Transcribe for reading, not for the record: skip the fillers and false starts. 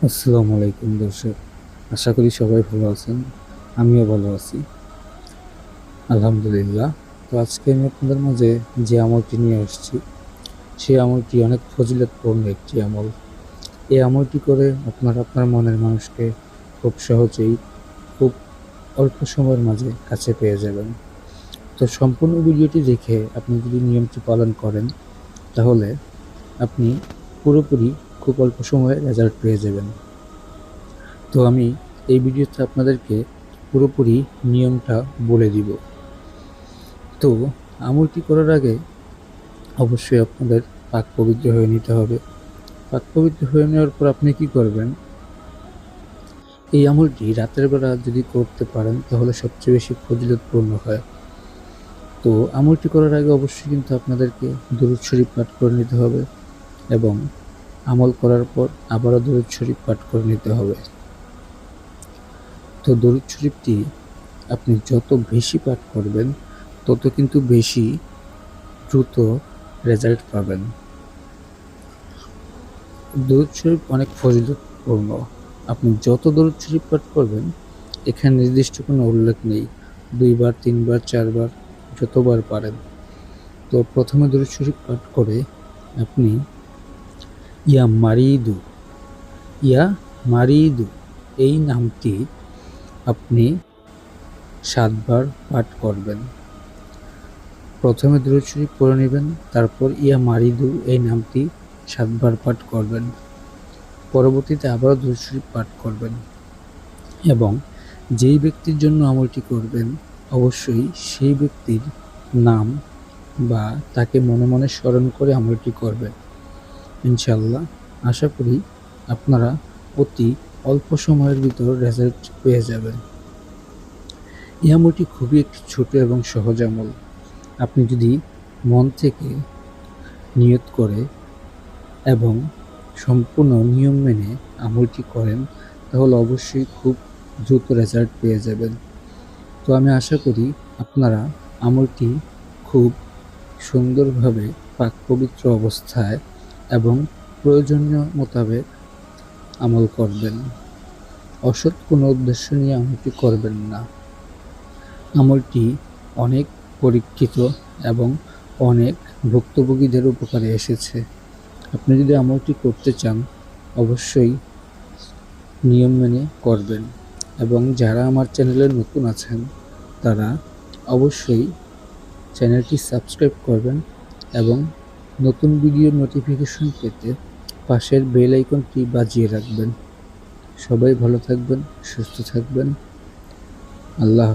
আসসালামু আলাইকুম দর্শক, আশা করি সবাই ভালো আছেন। আমিও ভালো আছি, আলহামদুলিল্লাহ। তো আজকে আমি আপনাদের মাঝে যে আমলটি নিয়ে আসছি, সেই আমলটি অনেক ফজিলতপূর্ণ একটি আমল। এই আমলটি করে আপনার আপনার মনের মানুষকে খুব সহজেই, খুব অল্প সময়ের মাঝে কাছে পেয়ে যাবেন। তো সম্পূর্ণ ভিডিওটি দেখে আপনি যদি নিয়মটি পালন করেন, তাহলে আপনি পুরোপুরি খুব অল্প সময়ে রেজাল্ট পেয়ে যাবেন। তো আমি এই ভিডিওতে আপনাদেরকে পুরোপুরি নিয়মটা বলে দিব। তো আমলটি করার আগে অবশ্যই আপনাদের পাক পবিত্র হয়ে নিতে হবে। পাক পবিত্র হয়ে নেওয়ার পর আপনি কি করবেন, এই আমলটি রাতের বেলা যদি করতে পারেন তাহলে সবচেয়ে বেশি ফজিলতপূর্ণ হয়। তো আমলটি করার আগে অবশ্যই কিন্তু আপনাদেরকে দুরূদ শরীফ পাঠ করে নিতে হবে এবং আমল করার পর আবারও দুরূদ শরীফ পাঠ করে নিতে হবে। তো দরুদ শরীফটি আপনি যত বেশি পাঠ করবেন তত কিন্তু বেশি দ্রুত রেজাল্ট পাবেন। দরুদ শরীফ অনেক ফজিলতপূর্ণ। আপনি যত দরুদ শরীফ পাঠ করবেন, এখানে নির্দিষ্ট কোনো উল্লেখ নেই, 2 বার 3 বার 4 বার যতবার পারেন। তো প্রথমে দরুদ শরীফ পাঠ করে আপনি ইয়া মারিদু, ইয়া মারিদু এই নামটি আপনি 7 বার পাঠ করবেন। প্রথমে দুরূদ শরীফ পড়ে নেবেন, তারপর ইয়া মারিদু এই নামটি 7 বার পাঠ করবেন। পরবর্তীতে আবারও দুরূদ শরীফ পাঠ করবেন এবং যেই ব্যক্তির জন্য আমলটি করবেন অবশ্যই সেই ব্যক্তির নাম বা তাকে মনে মনে স্মরণ করে আমলটি করবেন। ইনশাআল্লাহ আশা করি আপনারা অতি অল্প সময়ের ভিতর রেজাল্ট পেয়ে যাবেন। এই আমলটি খুবই একটি ছোট এবং সহজ আমল। আপনি যদি মন থেকে নিয়ত করে এবং সম্পূর্ণ নিয়ম মেনে আমলটি করেন, তাহলে অবশ্যই খুব দ্রুত রেজাল্ট পেয়ে যাবেন। তো আমি আশা করি আপনারা আমলটি খুব সুন্দরভাবে পাক পবিত্র অবস্থায় এবং প্রয়োজনীয় মোতাবেক আমল করবেন। অসৎ কোনো উদ্দেশ্য নিয়ে আমলটি করবেন না। আমলটি অনেক পরীক্ষিত এবং অনেক ভুক্তভোগীদের উপকারে এসেছে। আপনি যদি আমলটি করতে চান অবশ্যই নিয়ম মেনে করবেন এবং যারা আমার চ্যানেলে নতুন আছেন তারা অবশ্যই চ্যানেলটি সাবস্ক্রাইব করবেন এবং নতুন ভিডিওর নোটিফিকেশন পেতে পাশের বেল আইকনটি বাজিয়ে রাখবেন। সবাই ভালো থাকবেন, সুস্থ থাকবেন। আল্লাহ।